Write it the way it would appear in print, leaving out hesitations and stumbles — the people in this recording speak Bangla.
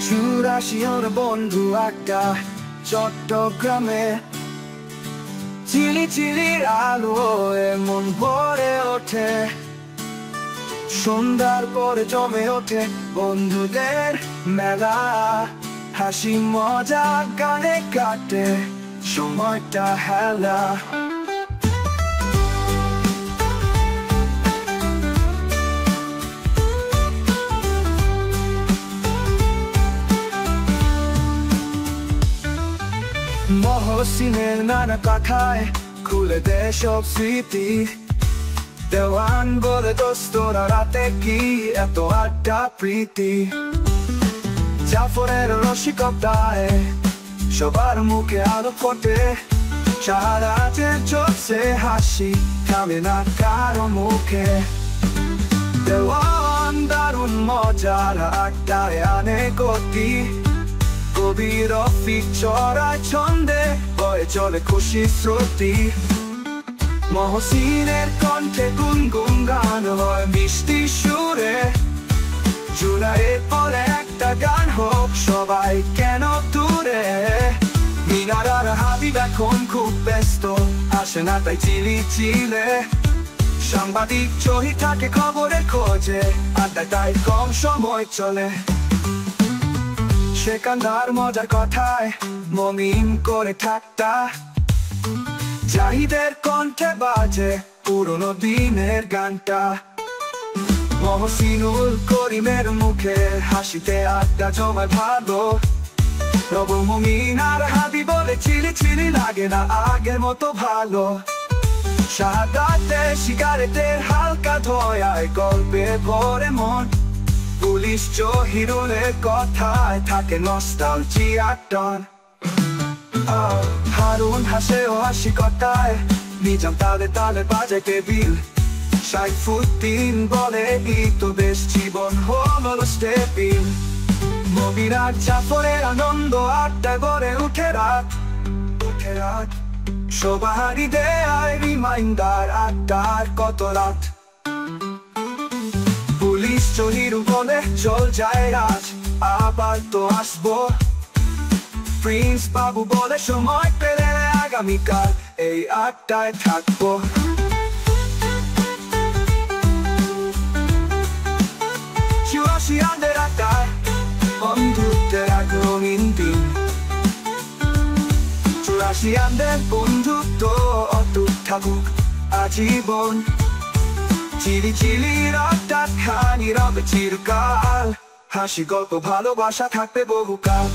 চুরাশি জন বন্ধু একটা চট্টগ্রামে, চিলি চিলির আলোয় মন ভরে ওঠে। সন্ধ্যার পরে জমে ওঠে বন্ধুদের মেলা, হাসি মজা গানে কাটে সময়টা হেলা। মহসিনের নানা কথায় খুলে দেয় সব স্মৃতি। দেওয়ান বলে দোস্তরা রাতে কি এত আড্ডা প্রীতি। জাফরের রসিকতায় সবার মুখে আলো ফোটে, সারাতে চলছে হাসি থামে না কারো মুখে। দেওয়ান দারুণ মজার আড্ডায় আনে গতি, কবির রফিক চড়ায় ছন্দে বয়ে চলে খুশি শ্রুতি। মহসিনের কণ্ঠে গুনগুন গান হয় মিষ্টি সুরে, জুলাইয়ের পরে একটা গান হোক সবাই কেন দূরে। মিনার আর হাবিব এখন খুব ব্যস্ত, আসে না তাই চিলি চিলে। সাংবাদিক চহি থাকে খবরের খোঁজে, আড্ডায় তাই কম সময় চলে। সেখানকার মজার কথায় মমিন করে ঠাট্টা, জাহিদের কণ্ঠে বাজে পুরনো দিনের গানটা। মহসিনুল করিমের মুখে হাসিতে আড্ডা জমায় ভালো। রবু মুমিন আর হাবি বলে চিলি চিলি লাগে না আগের মতো ভালো। শাহাদাতে শিকারেতের হালকা ধোয়ায় গল্পে ভরে মন, পুলিশ জহিরুলের কথায় থাকে নস্টালজিয়ার টান। হারুন হাসে ও হাসি কথায় নিজাম তালে তালে বাজায় টেবিল। সাইফুদ্দিন বলে এই তো বেশ জীবন হলো স্টেবিল। মবিরাজ জাফরের আনন্দ আড্ডা গড়ে উঠে রাত। সবারই দেয় রিমাইন্ডার আড্ডার কত রাত। পুলিশ জহিরু বলে চল যায় রাজ, আবার তো আসবো। প্রিন্স বাবু বলে সময় পেলে আগামীকাল এই আড্ডায় থাকবো। চুরাশিয়ানদের আড্ডায় বন্ধুত্বের এক রঙিন দিন। চুরাশিয়ানদের বন্ধুত্ব অটুট থাকুক আজীবন। চিলি চিলির আড্ডা খানি রবে চিরকাল, হাসি গল্প ভালোবাসা থাকবে বহুকাল।